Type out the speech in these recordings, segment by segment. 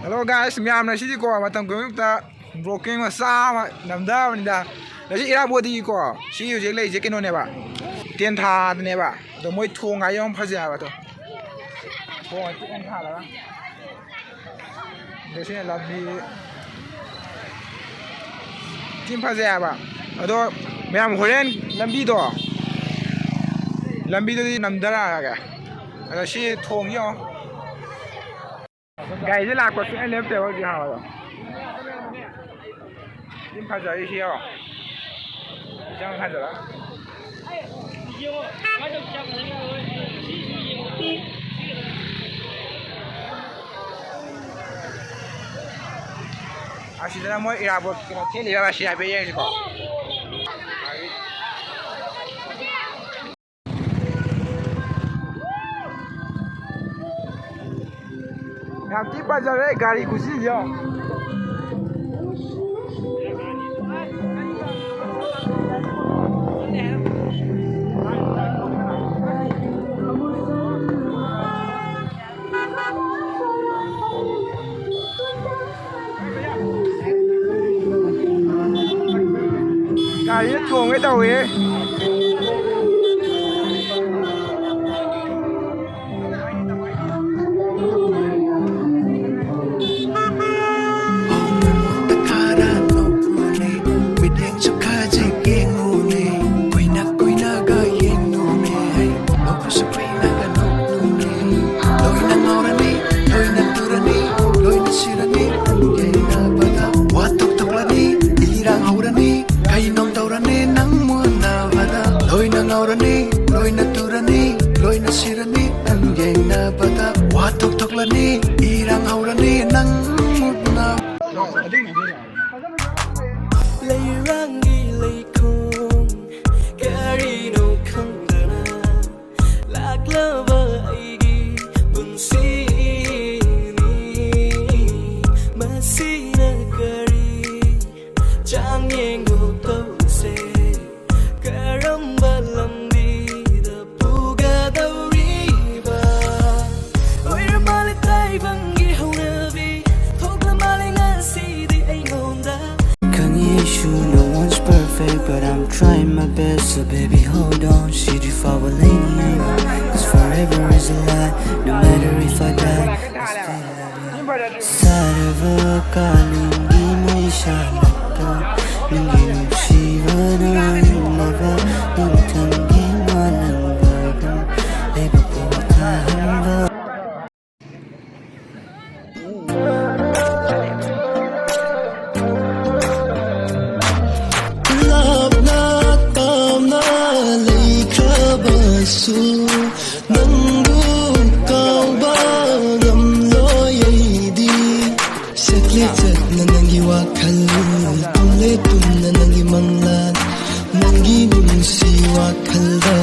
Hello guys, miyamna sidi ko matam ko ta broking ma sa ma namda ni da. Da si ira body ko. Si yu je le je kino ne ba. Tien tha ne ba. Do moi thu nga yong pha ja ba to. Ko ti en tha la ba. Da si la bi tin pha ja ba. Ado miyam horen lambi do. Lambi do di namda la ga. Ado si thong yo. Guys, this là question em left there gì hả rồi? Em phải giờ đi đâu? Chẳng phải giờ đó. À, chỉ là mỗi ít một cái thiên lý là chỉ là bây giờ gì có. Làm tiếp bao giờ đấy, gari của gì vậy? Gari chuồng cái tàu ấy. But I'm trying my best, so baby hold on. Should you fall a lady, cause forever is a lie. No matter if I die, I still love you. Sarva kalingi mai shanata, ningi nushivana nava, nintangi mananga, eba putahamba. Nangu kauba gamloyedi setle chatna nangi wakal tumle tumna nangi manglan nangi nungsi wakal da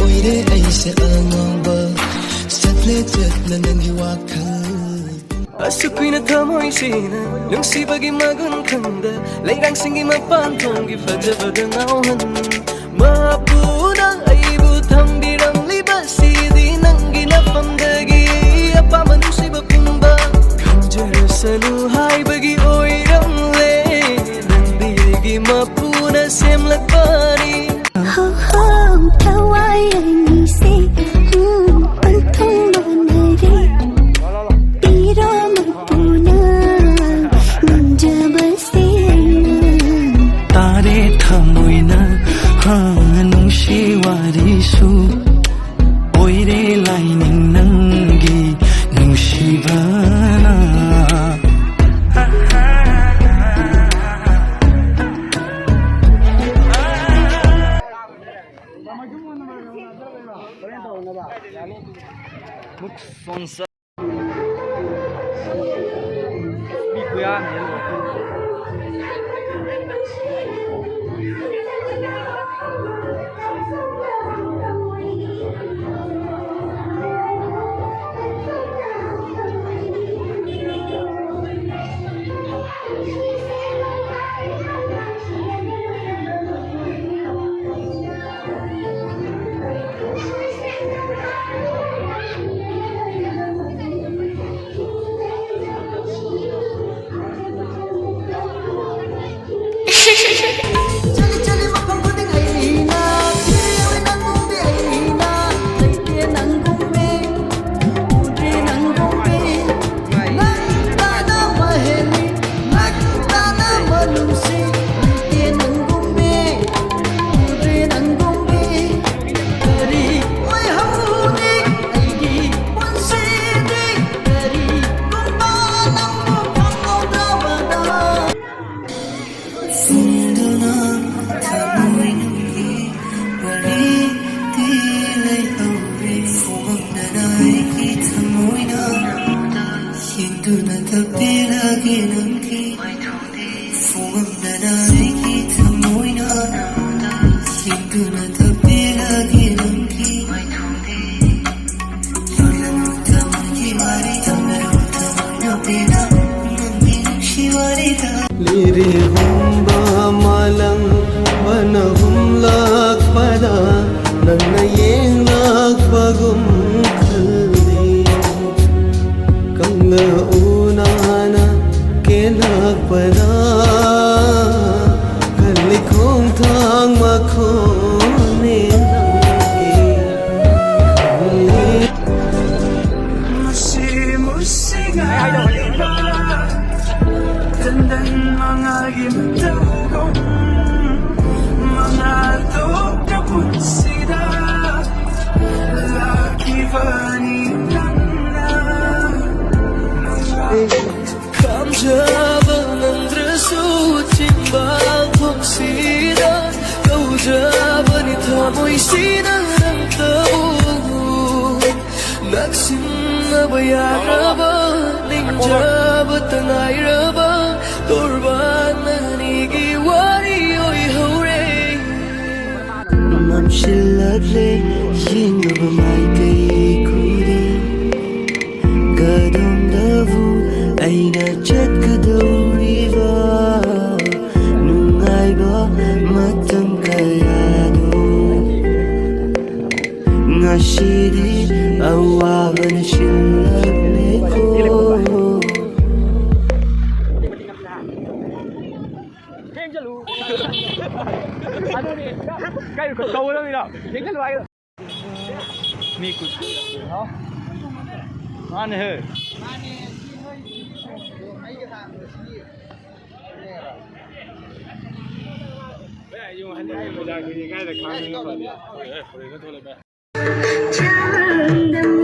oire aise angamba setle chatna nangi wakal Asukuina thamoi sina nungsi bagi magun khanda leirang singi mapan thongi fajabada nauhan mapuna aibu thambirang libasidi nangi napamdagi apaman siba pumba kanjarasanu hai bagi oiram le nandigi mapuna semlat pari ho ho tawai ani se pantong banari pira mapuna ninjabasi tare thamoina nung shiwarisu oire laining nangi nung shivana mukfonsa Hinduna tapirage namki Fumamdana aigi thamoina Hinduna tapirage namki Lulanu thamaki mari thamaro thamoina pera Nambi shiwari tha Liri humba malang Banahum lakpada Nana yeng lakpagum khaldi Kangla unana ke lakpada Kalikong thang makhone Tandang mga gimtawong Mga tok na punsida Laki vanitang na Kamjaba ng draso Timbang pangsida Kaujaba ni tamoy sinang tabo Naksim na bayaraba Ningjaba tanay raba Torban na nigiwari oy hooray Mamshilable Yingaba mai kai kuri Gadom davu Aina chat kadawriba Nungay ba matang kayado Ngashidi awaban shilable ko Jangan